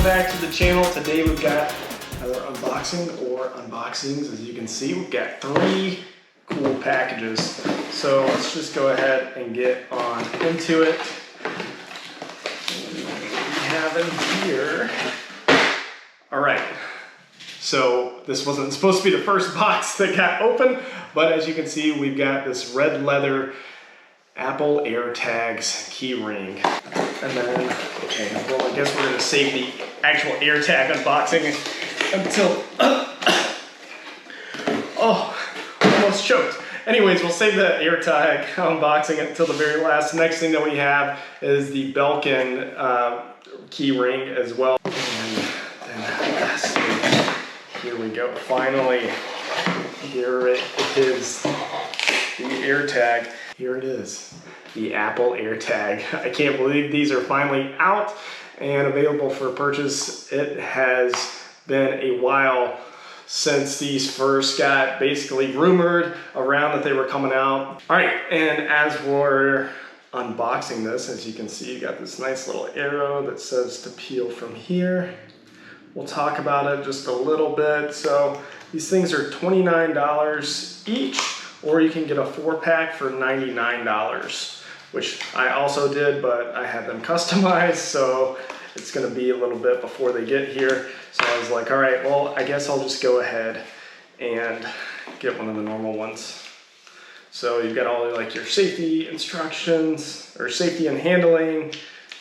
back to the channel. Today we've got another unboxing or unboxings. As you can see, we've got 3 cool packages. So let's just go ahead and get on into it. What we have in here. All right. So this wasn't supposed to be the first box that got open, but as you can see, we've got this red leather Apple AirTags key ring. And then, okay, well, I guess we're gonna save the actual AirTag unboxing until, oh, almost choked. Anyways, we'll save the AirTag unboxing until the very last. The next thing that we have is the Belkin key ring as well. And then lastly, here we go. Finally, here it is, the AirTag. Here it is, the Apple AirTag. I can't believe these are finally out and available for purchase. It has been a while since these first got basically rumored around that they were coming out. All right, and as we're unboxing this, as you can see, you got this nice little arrow that says to peel from here. We'll talk about it just a little bit. So these things are $29 each, or you can get a 4-pack for $99, which I also did, but I had them customized, so it's gonna be a little bit before they get here. So I was like, all right, well, I guess I'll just go ahead and get one of the normal ones. So you've got all like your safety instructions, or safety and handling,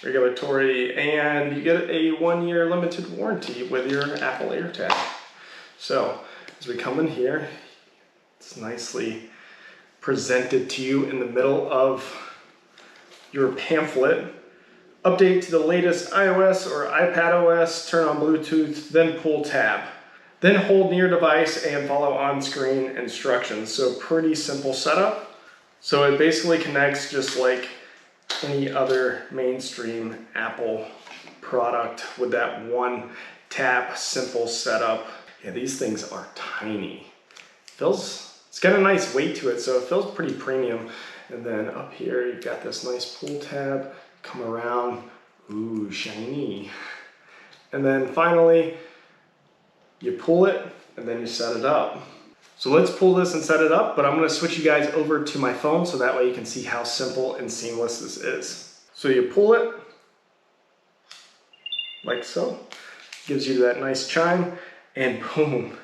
regulatory, and you get a 1-year limited warranty with your Apple AirTag. So as we come in here, it's nicely presented to you in the middle of your pamphlet. Update to the latest iOS or iPadOS, turn on Bluetooth, then pull tab. Then hold near device and follow on-screen instructions. So pretty simple setup. So it basically connects just like any other mainstream Apple product with that one tap simple setup. Yeah, these things are tiny. It's got a nice weight to it, so it feels pretty premium. And then up here, you've got this nice pull tab, come around, ooh, shiny. And then finally, you pull it and then you set it up. So let's pull this and set it up, but I'm gonna switch you guys over to my phone so that way you can see how simple and seamless this is. So you pull it, like so, gives you that nice chime, and boom.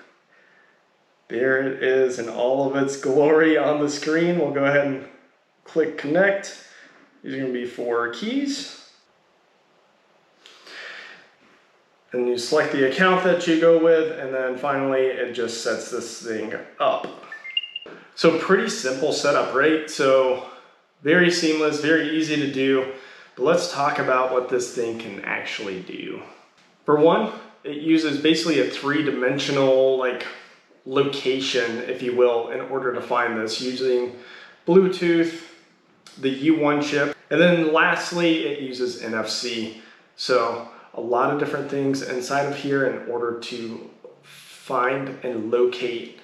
There it is in all of its glory on the screen. We'll go ahead and click connect. These are gonna be 4 keys. And you select the account that you go with, and then finally it just sets this thing up. So pretty simple setup, right? So very seamless, very easy to do. But let's talk about what this thing can actually do. For one, it uses basically a 3-dimensional like location, if you will, in order to find this, using Bluetooth, the U1 chip, and then lastly it uses NFC. So a lot of different things inside of here in order to find and locate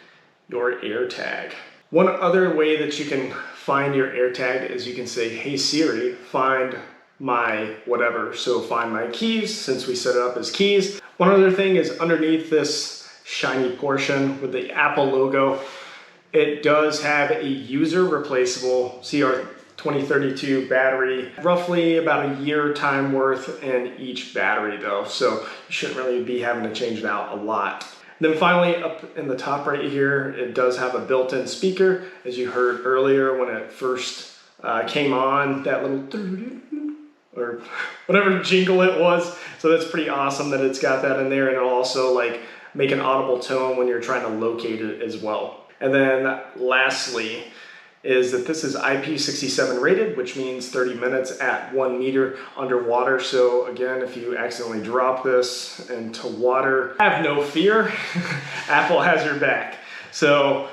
your AirTag. One other way that you can find your AirTag is you can say, hey Siri, find my whatever. So find my keys, since we set it up as keys. One other thing is underneath this shiny portion with the Apple logo, it does have a user replaceable CR2032 battery, roughly about a year time worth in each battery though, so you shouldn't really be having to change it out a lot. And then finally, up in the top right here, it does have a built-in speaker, as you heard earlier when it first came on, that little or whatever jingle it was. So that's pretty awesome that it's got that in there, and it'll also like make an audible tone when you're trying to locate it as well. And then lastly is that this is IP67 rated, which means 30 minutes at 1 meter underwater. So again, if you accidentally drop this into water, have no fear, Apple has your back. So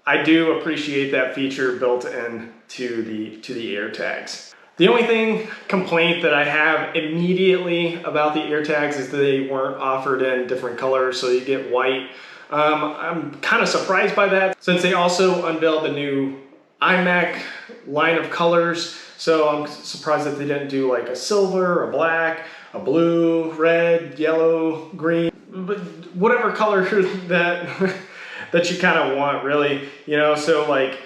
I do appreciate that feature built in to the AirTags. The only complaint that I have immediately about the AirTags is that they weren't offered in different colors, so you get white. I'm kind of surprised by that, since they also unveiled the new iMac line of colors, so I'm surprised that they didn't do like a silver or black. a blue, red, yellow, green, but whatever color that that you kind of want, really, you know. So like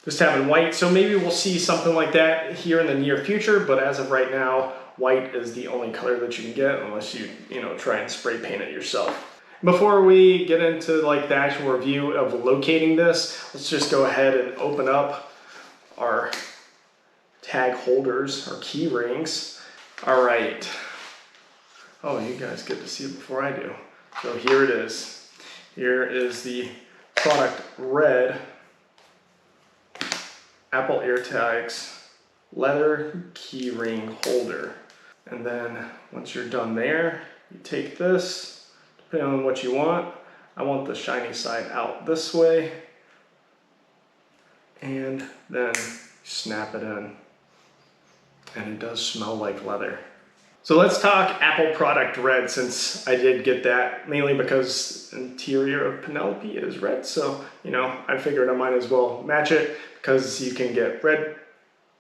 just having white. So maybe we'll see something like that here in the near future, but as of right now, white is the only color that you can get unless you know, try and spray paint it yourself. Before we get into like the actual review of locating this, let's just go ahead and open up our tag holders, our key rings. All right. Oh, you guys get to see it before I do. So here it is. Here is the product red Apple AirTags leather key ring holder. And then once you're done there, you take this, depending on what you want. I want the shiny side out this way, and then snap it in. And it does smell like leather. So let's talk Apple product red, since I did get that mainly because interior of Penelope is red. So, you know, I figured I might as well match it because you can get red,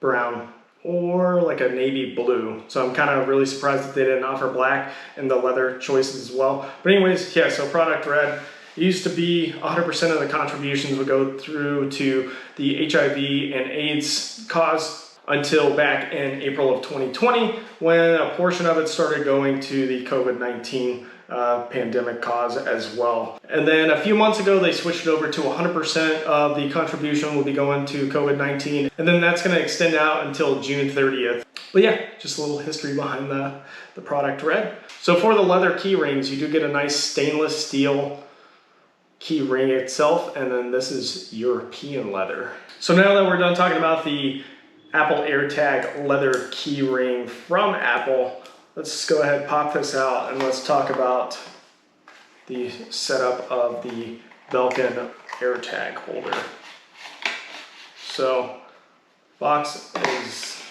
brown, or like a navy blue. So I'm kind of really surprised that they didn't offer black in the leather choices as well. But anyways, yeah, so product red. It used to be 100% of the contributions would go through to the HIV and AIDS cause, until back in April of 2020, when a portion of it started going to the COVID-19 pandemic cause as well. And then a few months ago, they switched it over to 100% of the contribution will be going to COVID-19. And then that's gonna extend out until June 30th. But yeah, just a little history behind the product red. So for the leather key rings, you do get a nice stainless steel key ring itself. And then this is European leather. So now that we're done talking about the Apple AirTag leather key ring from Apple, let's go ahead and pop this out and let's talk about the setup of the Belkin AirTag holder. So box is,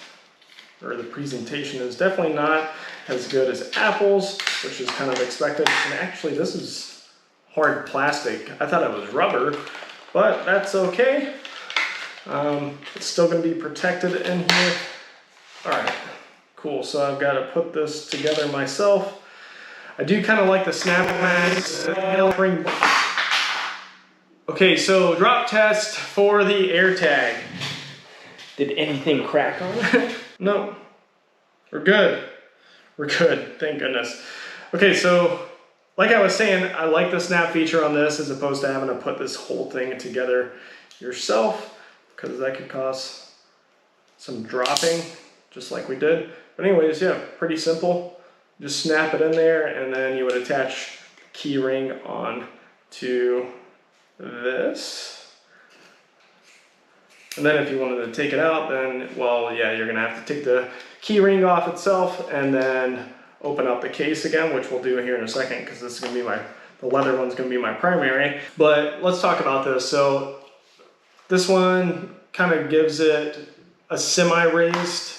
or the presentation is definitely not as good as Apple's, which is kind of expected. And actually this is hard plastic. I thought it was rubber, but that's okay. It's still going to be protected in here. All right, cool. So I've got to put this together myself. I do kind of like the snap pads. Okay, so drop test for the AirTag. Did anything crack on it? No, we're good. We're good, thank goodness. Okay, so like I was saying, I like the snap feature on this as opposed to having to put this whole thing together yourself, because that could cause some dropping, just like we did. But anyways, yeah, pretty simple. Just snap it in there, and then you would attach the key ring on to this. And then if you wanted to take it out, then, well, yeah, you're gonna have to take the key ring off itself and then open up the case again, which we'll do here in a second, because this is gonna be the leather one's gonna be my primary. But let's talk about this. So this one kind of gives it a semi-raised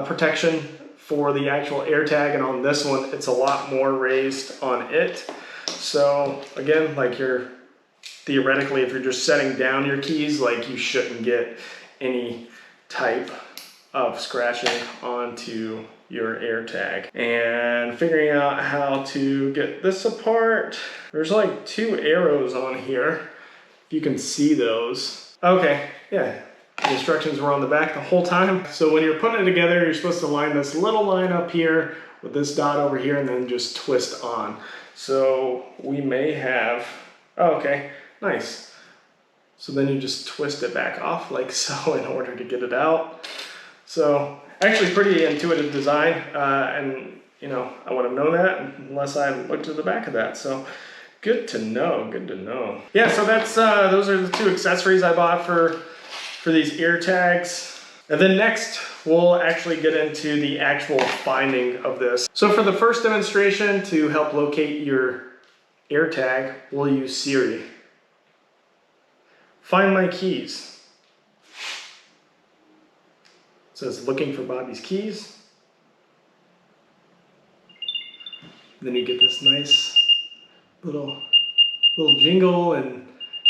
protection for the actual AirTag, and on this one, it's a lot more raised on it. So again, like theoretically, if you're just setting down your keys, like you shouldn't get any type of scratching onto your AirTag. And figuring out how to get this apart, there's like 2 arrows on here. You can see those. Okay, yeah, the instructions were on the back the whole time. So when you're putting it together, you're supposed to line this little line up here with this dot over here and then just twist on. So we may have, oh, okay, nice. So then you just twist it back off like so in order to get it out. So actually pretty intuitive design, and you know, I would have known that unless I looked at the back of that. So good to know, good to know. Yeah, so that's those are the 2 accessories I bought for these AirTags. And then next, we'll actually get into the actual finding of this. So for the first demonstration, to help locate your AirTag, we'll use Siri. Find my keys. It says looking for Bobby's keys. Then you get this nice little jingle and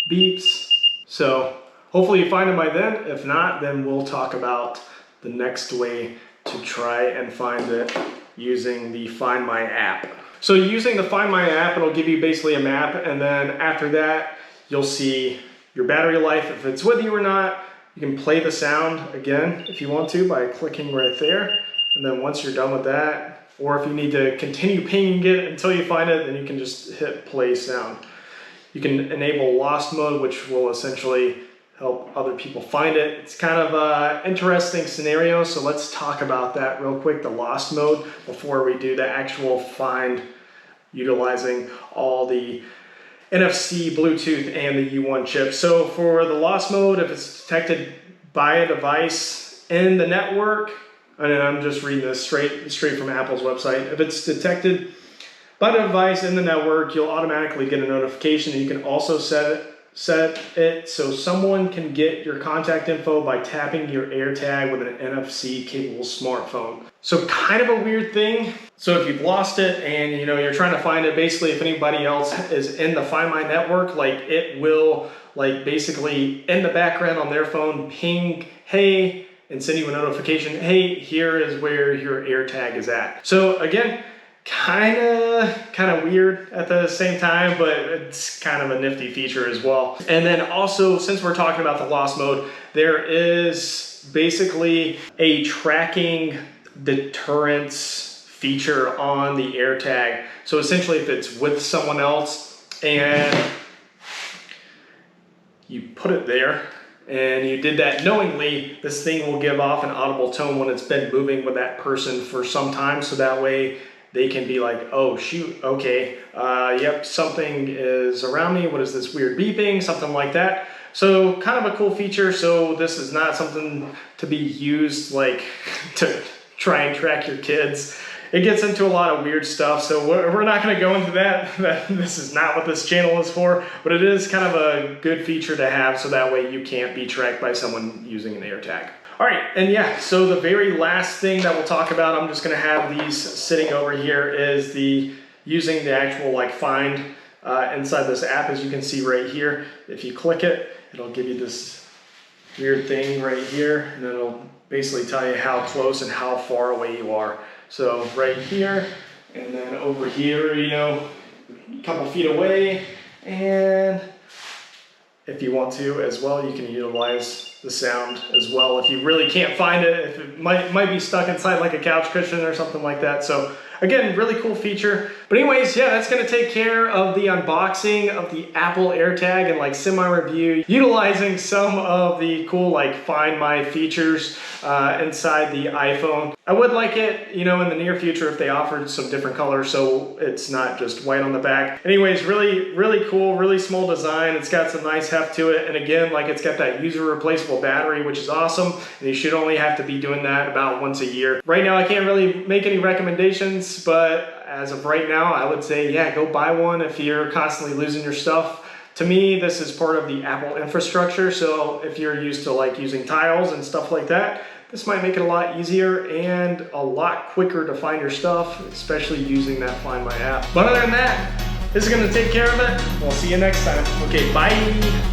beeps. So hopefully you find them by then. If not, then we'll talk about the next way to try and find it using the Find My app. So using the Find My app, it'll give you basically a map, and then after that, you'll see your battery life, if it's with you or not. You can play the sound again if you want to by clicking right there. And then once you're done with that, or if you need to continue pinging it until you find it, then you can just hit play sound. You can enable lost mode, which will essentially help other people find it. It's kind of an interesting scenario, so let's talk about that real quick, the lost mode, before we do the actual find utilizing all the NFC, Bluetooth, and the U1 chip. So for the lost mode, if it's detected by a device in the network, and I'm just reading this straight from Apple's website, if it's detected by the device in the network, you'll automatically get a notification. And you can also set it so someone can get your contact info by tapping your AirTag with an NFC capable smartphone. So kind of a weird thing. So if you've lost it and you're trying to find it, basically if anybody else is in the Find My network, like it will basically in the background on their phone ping, hey, and send you a notification, hey, here is where your AirTag is at. So again, kind of weird at the same time, but it's kind of a nifty feature as well. And then also, since we're talking about the lost mode, there is basically a tracking deterrence feature on the AirTag. So essentially, if it's with someone else and you put it there and you did that knowingly, this thing will give off an audible tone when it's been moving with that person for some time, so that way they can be like, oh shoot, okay, yep, something is around me. What is this weird beeping? Something like that. So kind of a cool feature. So this is not something to be used to try and track your kids. It gets into a lot of weird stuff, so we're not gonna go into that. This is not what this channel is for, but it is kind of a good feature to have, so that way you can't be tracked by someone using an AirTag. All right, and yeah, so the very last thing that we'll talk about, I'm just gonna have these sitting over here, is using the actual find inside this app. As you can see right here, if you click it, it'll give you this weird thing right here, and it'll basically tell you how close and how far away you are. So right here, and then over here, a couple feet away, and if you want to as well, you can utilize the sound as well if you really can't find it, if it might be stuck inside like a couch cushion or something like that. So again, really cool feature. But anyways, yeah, that's gonna take care of the unboxing of the Apple AirTag and semi-review utilizing some of the cool Find My features inside the iPhone. I would like it, in the near future if they offered some different colors so it's not just white on the back. Anyways, really cool, really small design. It's got some nice heft to it, and again, it's got that user replaceable battery, which is awesome, and you should only have to be doing that about once a year. Right now, I can't really make any recommendations, but as of right now, I would say, yeah, go buy one if you're constantly losing your stuff. To me, this is part of the Apple infrastructure, so if you're used to using tiles and stuff like that, this might make it a lot easier and a lot quicker to find your stuff, especially using that Find My app. But other than that, this is gonna take care of it. We'll see you next time. Okay, bye.